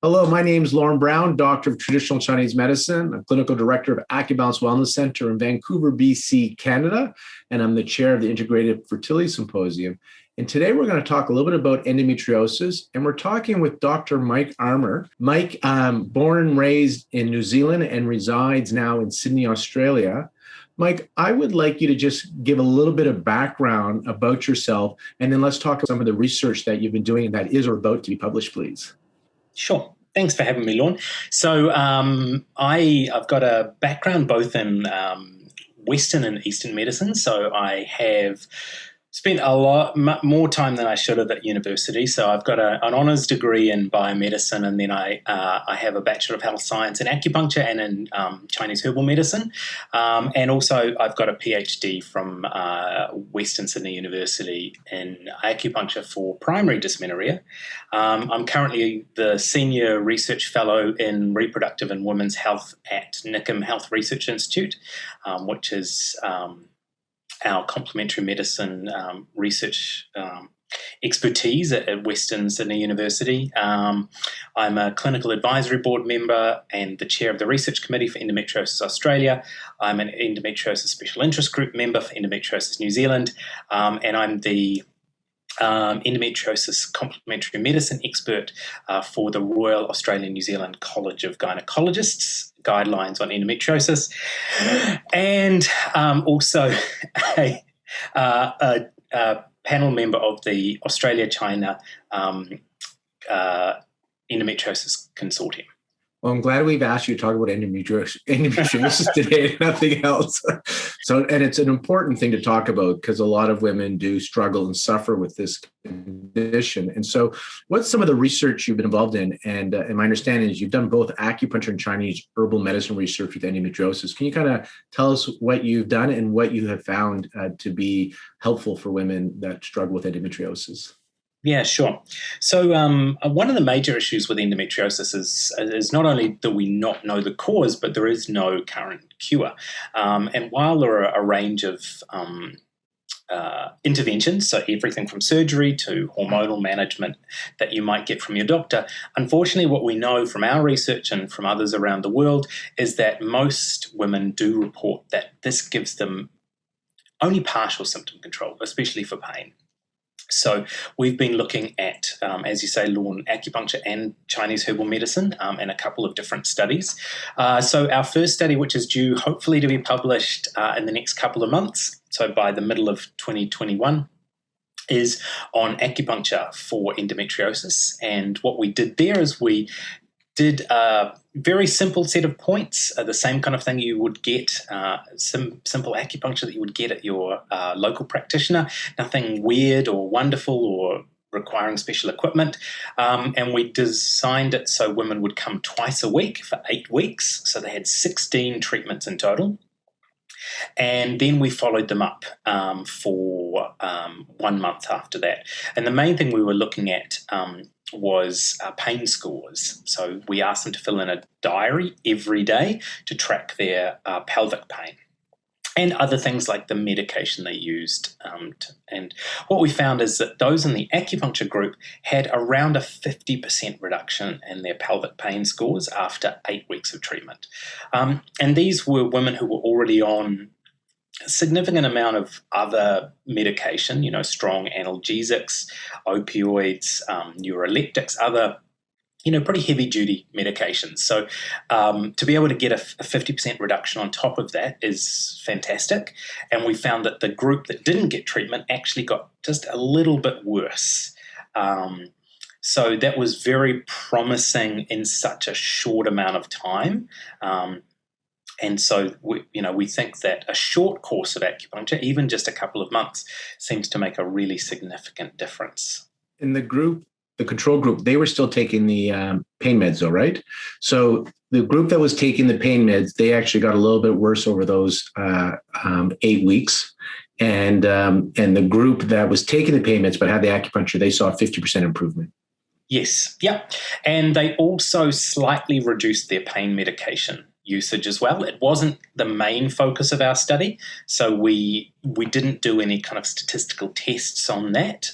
Hello, my name is Lauren Brown, Doctor of Traditional Chinese Medicine. I'm Clinical Director of Acubalance Wellness Center in Vancouver, BC, Canada, and I'm the Chair of the Integrated Fertility Symposium. And today we're going to talk a little bit about endometriosis, and we're talking with Dr. Mike Armour. Mike, born and raised in New Zealand and resides now in Sydney, Australia. Mike, I would like you to just give a little bit of background about yourself, and then let's talk about some of the research that you've been doing that is or about to be published, please. Sure. Thanks for having me, Lorne. So I've got a background both in Western and Eastern medicine. So I have spent a lot more time than I should have at university. So I've got an honours degree in biomedicine, and then I have a Bachelor of Health Science in Acupuncture and in Chinese herbal medicine. And also I've got a PhD from Western Sydney University in Acupuncture for primary dysmenorrhea. I'm currently the Senior Research Fellow in Reproductive and Women's Health at NICM Health Research Institute, which is our complementary medicine research expertise at Western Sydney University. I'm a clinical advisory board member and the chair of the research committee for Endometriosis Australia. I'm an endometriosis special interest group member for Endometriosis New Zealand, and I'm the endometriosis complementary medicine expert for the Royal Australian New Zealand College of Gynecologists guidelines on endometriosis, and also a panel member of the Australia-China Endometriosis Consortium. Well, I'm glad we've asked you to talk about endometriosis today and nothing else. And it's an important thing to talk about because a lot of women do struggle and suffer with this condition. And so what's some of the research you've been involved in? And my understanding is you've done both acupuncture and Chinese herbal medicine research with endometriosis. Can you kind of tell us what you've done and what you have found to be helpful for women that struggle with endometriosis? Yeah, sure. So one of the major issues with endometriosis is not only do we not know the cause, but there is no current cure. And while there are a range of interventions, so everything from surgery to hormonal management that you might get from your doctor, unfortunately what we know from our research and from others around the world is that most women do report that this gives them only partial symptom control, especially for pain. So we've been looking at, as you say, Lorne, acupuncture and Chinese herbal medicine in a couple of different studies. So our first study, which is due hopefully to be published in the next couple of months, so by the middle of 2021, is on acupuncture for endometriosis. And what we did there is we did a very simple set of points, the same kind of thing you would get, some simple acupuncture that you would get at your local practitioner, nothing weird or wonderful or requiring special equipment. And we designed it so women would come twice a week for 8 weeks. So they had 16 treatments in total. And then we followed them up for 1 month after that. And the main thing we were looking at was pain scores. So we asked them to fill in a diary every day to track their pelvic pain and other things like the medication they used. And what we found is that those in the acupuncture group had around a 50% reduction in their pelvic pain scores after 8 weeks of treatment. And these were women who were already on a significant amount of other medication, strong analgesics, opioids, neuroleptics, other, pretty heavy-duty medications. So to be able to get a 50% reduction on top of that is fantastic. And we found that the group that didn't get treatment actually got just a little bit worse. So that was very promising in such a short amount of time. And so, we think that a short course of acupuncture, even just a couple of months, seems to make a really significant difference. In the group, the control group, they were still taking the pain meds though, right? So the group that was taking the pain meds, they actually got a little bit worse over those 8 weeks. And the group that was taking the pain meds but had the acupuncture, they saw a 50% improvement. Yes, yep. And they also slightly reduced their pain medication usage as well. It wasn't the main focus of our study, so we didn't do any kind of statistical tests on that,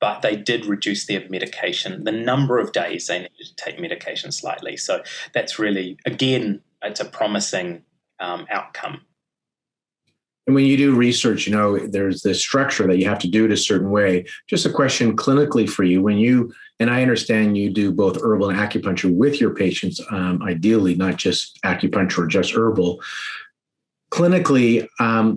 but they did reduce their medication, the number of days they needed to take medication slightly. So that's really, again, it's a promising outcome. And when you do research, there's this structure that you have to do it a certain way. Just a question clinically for you, and I understand you do both herbal and acupuncture with your patients, ideally, not just acupuncture or just herbal. Clinically,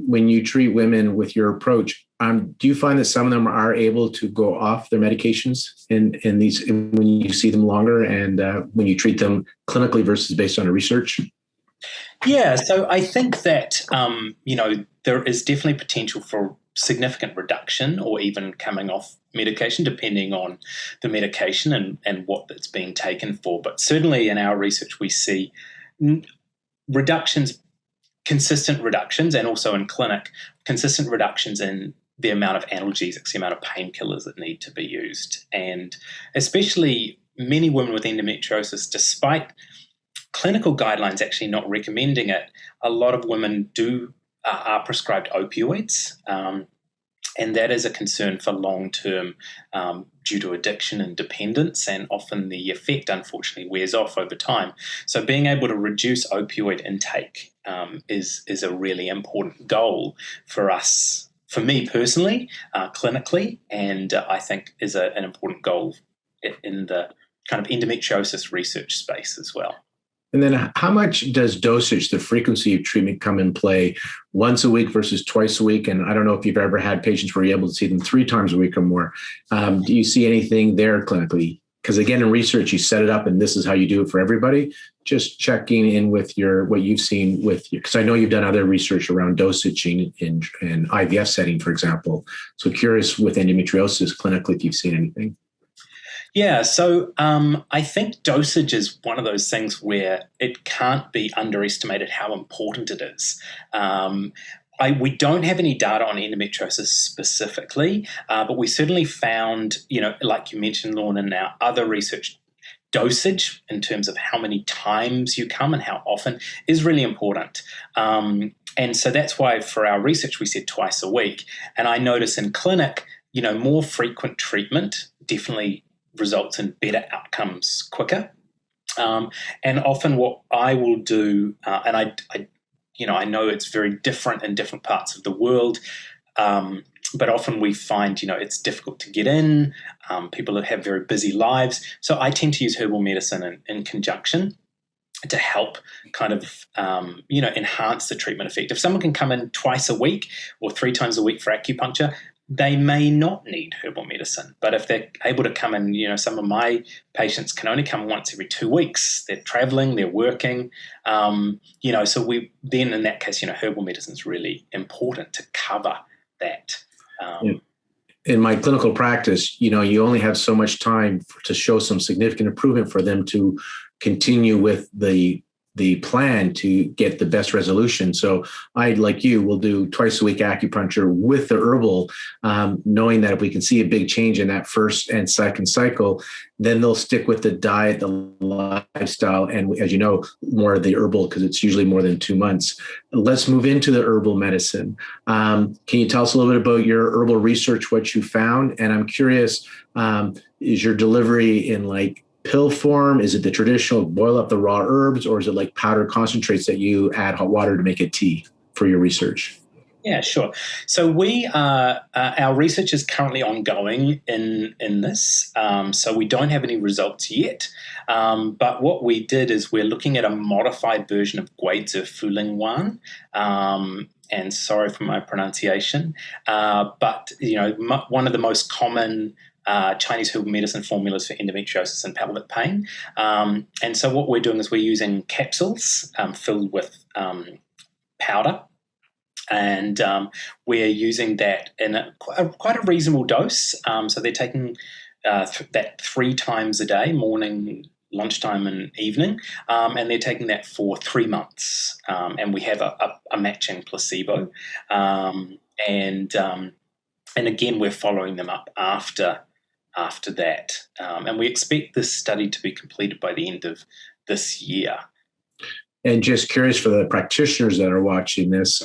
when you treat women with your approach, do you find that some of them are able to go off their medications when you see them longer and when you treat them clinically versus based on a research? Yeah, so I think that, there is definitely potential for significant reduction or even coming off medication, depending on the medication and what it's being taken for. But certainly in our research, we see consistent reductions, and also in clinic, consistent reductions in the amount of analgesics, the amount of painkillers that need to be used. And especially many women with endometriosis, despite clinical guidelines actually not recommending it, a lot of women are prescribed opioids, and that is a concern for long-term due to addiction and dependence, and often the effect, unfortunately, wears off over time. So being able to reduce opioid intake is a really important goal for us, for me personally, clinically, and I think is an important goal in the kind of endometriosis research space as well. And then how much does dosage, the frequency of treatment, come in play once a week versus twice a week? And I don't know if you've ever had patients where you're able to see them 3 times a week or more. Do you see anything there clinically? Because again, in research, you set it up and this is how you do it for everybody. Just checking in with what you've seen because I know you've done other research around dosage in IVF setting, for example. So curious with endometriosis clinically if you've seen anything. Yeah, so I think dosage is one of those things where it can't be underestimated how important it is. We don't have any data on endometriosis specifically, but we certainly found, like you mentioned, Lorna, in our other research, dosage in terms of how many times you come and how often is really important. And so that's why for our research we said twice a week. And I notice in clinic, more frequent treatment definitely results in better outcomes quicker. And often what I will do, and I know it's very different in different parts of the world, but often we find, it's difficult to get in. People have very busy lives. So I tend to use herbal medicine in conjunction to help kind of, enhance the treatment effect. If someone can come in twice a week or 3 times a week for acupuncture, they may not need herbal medicine. But if they're able to come in, some of my patients can only come once every 2 weeks. They're traveling, they're working, so then in that case, herbal medicine is really important to cover that. In my clinical practice, you only have so much time to show some significant improvement for them to continue with the plan to get the best resolution. So I, like you, will do twice a week acupuncture with the herbal, knowing that if we can see a big change in that first and second cycle, then they'll stick with the diet, the lifestyle, and as you know, more of the herbal because it's usually more than 2 months. Let's move into the herbal medicine. Can you tell us a little bit about your herbal research, what you found? And I'm curious, is your delivery in pill form? Is it the traditional boil up the raw herbs, or is it like powder concentrates that you add hot water to make a tea for your research? Yeah, sure. So our research is currently ongoing in this. So we don't have any results yet. But what we did is we're looking at a modified version of Guizhi Fuling Wan. And sorry for my pronunciation. But one of the most common Chinese herbal medicine formulas for endometriosis and pelvic pain. And so what we're doing is we're using capsules filled with powder, and we're using that in quite a reasonable dose. So they're taking that 3 times a day, morning, lunchtime, and evening, and they're taking that for 3 months. And we have a matching placebo. And again, we're following them up after that. And we expect this study to be completed by the end of this year. And just curious for the practitioners that are watching this,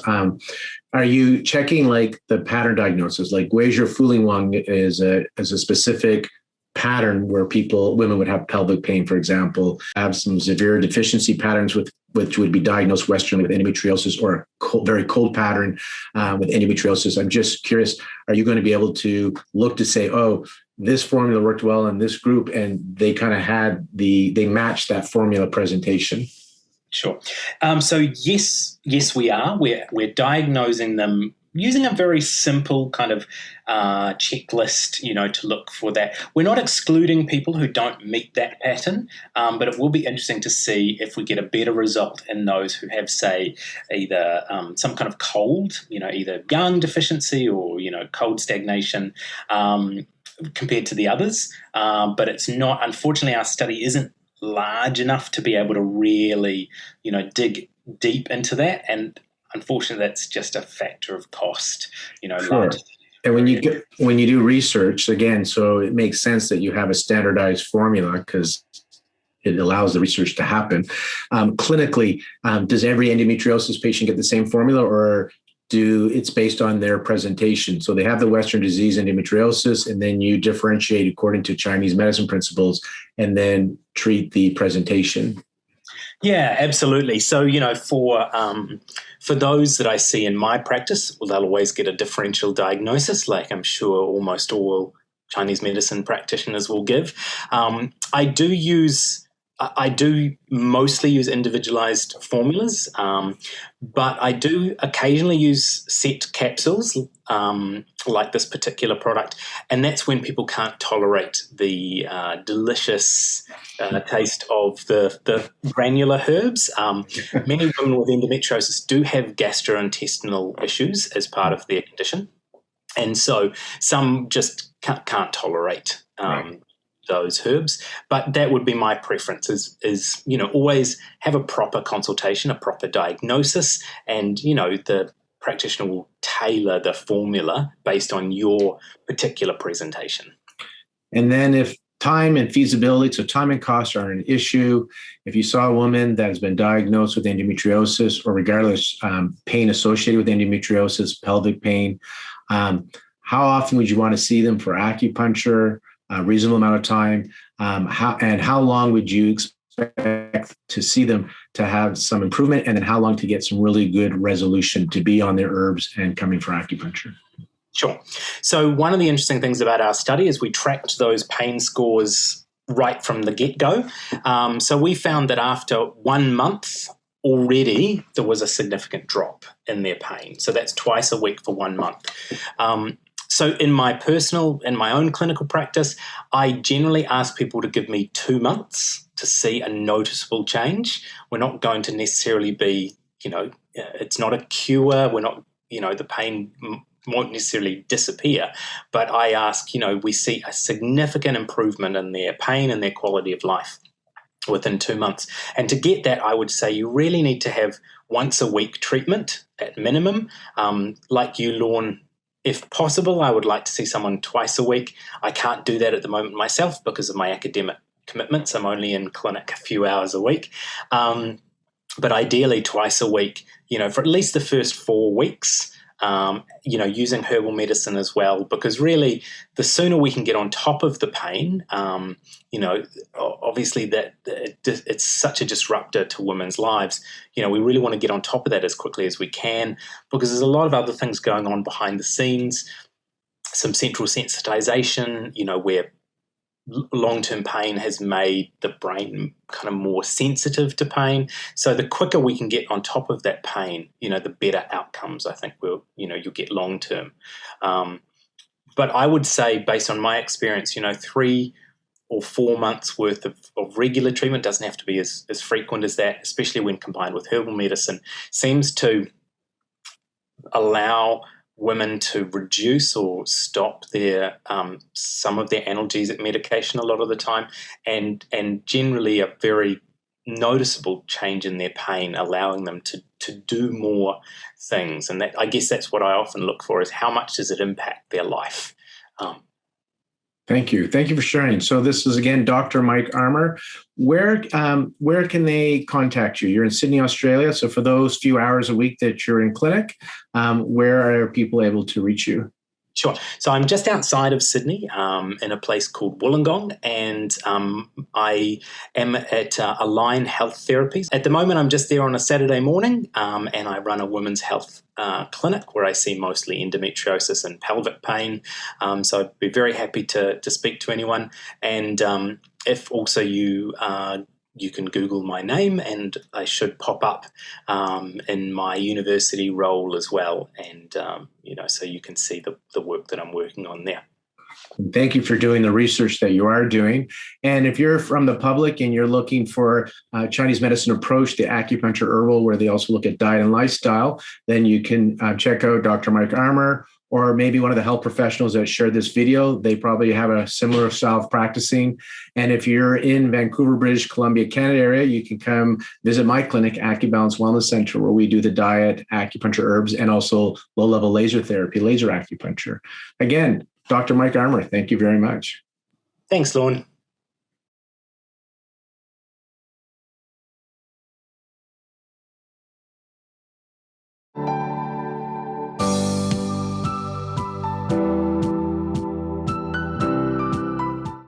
are you checking like the pattern diagnosis? Like Guizhou Fuling Wang is a specific pattern where women would have pelvic pain, for example, have some severe deficiency patterns which would be diagnosed Westernly with endometriosis, or a very cold pattern with endometriosis. I'm just curious, are you going to be able to look to say, oh, this formula worked well in this group, and they kind of they matched that formula presentation? Sure. So yes, we are. We're diagnosing them using a very simple kind of checklist, to look for that. We're not excluding people who don't meet that pattern, but it will be interesting to see if we get a better result in those who have, say, either some kind of cold, either yang deficiency or, cold stagnation, compared to the others. But it's not, unfortunately, our study isn't large enough to be able to really, dig deep into that. And unfortunately, that's just a factor of cost, Sure. And when you do research, again, so it makes sense that you have a standardized formula because it allows the research to happen. Clinically, does every endometriosis patient get the same formula, or it's based on their presentation? So they have the Western disease endometriosis, and then you differentiate according to Chinese medicine principles and then treat the presentation. Yeah, absolutely. So, for those that I see in my practice, well, they'll always get a differential diagnosis, like I'm sure almost all Chinese medicine practitioners will give. I do mostly use individualized formulas, but I do occasionally use set capsules, like this particular product, and that's when people can't tolerate the delicious taste of the granular herbs. Many women with endometriosis do have gastrointestinal issues as part of their condition, and so some just can't tolerate those herbs. But that would be my preference, is always have a proper consultation, a proper diagnosis, and the practitioner will tailor the formula based on your particular presentation. And then if time and feasibility, so time and cost are an issue. If you saw a woman that has been diagnosed with endometriosis, or regardless, pain associated with endometriosis, pelvic pain, how often would you want to see them for acupuncture? A reasonable amount of time, how long would you expect to see them to have some improvement, and then how long to get some really good resolution to be on their herbs and coming for acupuncture? Sure. So one of the interesting things about our study is we tracked those pain scores right from the get-go. So we found that after 1 month already there was a significant drop in their pain. So that's twice a week for 1 month. So in my own clinical practice, I generally ask people to give me 2 months to see a noticeable change. We're not going to necessarily be, it's not a cure. We're not, the pain won't necessarily disappear. But I ask, we see a significant improvement in their pain and their quality of life within 2 months. And to get that, I would say you really need to have once a week treatment at minimum. Like you, Lorne, if possible, I would like to see someone twice a week. I can't do that at the moment myself because of my academic commitments. I'm only in clinic a few hours a week. But ideally twice a week, for at least the first 4 weeks, using herbal medicine as well, because really the sooner we can get on top of the pain, obviously that it's such a disruptor to women's lives. We really want to get on top of that as quickly as we can, because there's a lot of other things going on behind the scenes, some central sensitization, where long-term pain has made the brain kind of more sensitive to pain. So the quicker we can get on top of that pain, the better outcomes I think you'll get long-term. But I would say, based on my experience, 3 or 4 months worth of regular treatment, doesn't have to be as frequent as that, especially when combined with herbal medicine, seems to allow women to reduce or stop their some of their analgesic medication a lot of the time, and generally a very noticeable change in their pain, allowing them to do more things. And that, I guess that's what I often look for, is how much does it impact their life. Thank you. Thank you for sharing. So this is again Dr. Mike Armour. Where can they contact you? You're in Sydney, Australia. So for those few hours a week that you're in clinic, where are people able to reach you? Sure. So I'm just outside of Sydney in a place called Wollongong, and I am at Align Health Therapies. At the moment, I'm just there on a Saturday morning, and I run a women's health clinic where I see mostly endometriosis and pelvic pain. So I'd be very happy to speak to anyone. And if also you can Google my name, and I should pop up in my university role as well. And, so you can see the work that I'm working on there. Thank you for doing the research that you are doing. And if you're from the public and you're looking for Chinese medicine approach, the acupuncture herbal, where they also look at diet and lifestyle, then you can check out Dr. Mike Armour, or maybe one of the health professionals that shared this video. They probably have a similar style of practicing. And if you're in Vancouver, British Columbia, Canada area, you can come visit my clinic, AcuBalance Wellness Center, where we do the diet, acupuncture herbs, and also low-level laser therapy, laser acupuncture. Again, Dr. Mike Armour, thank you very much. Thanks, Lorne.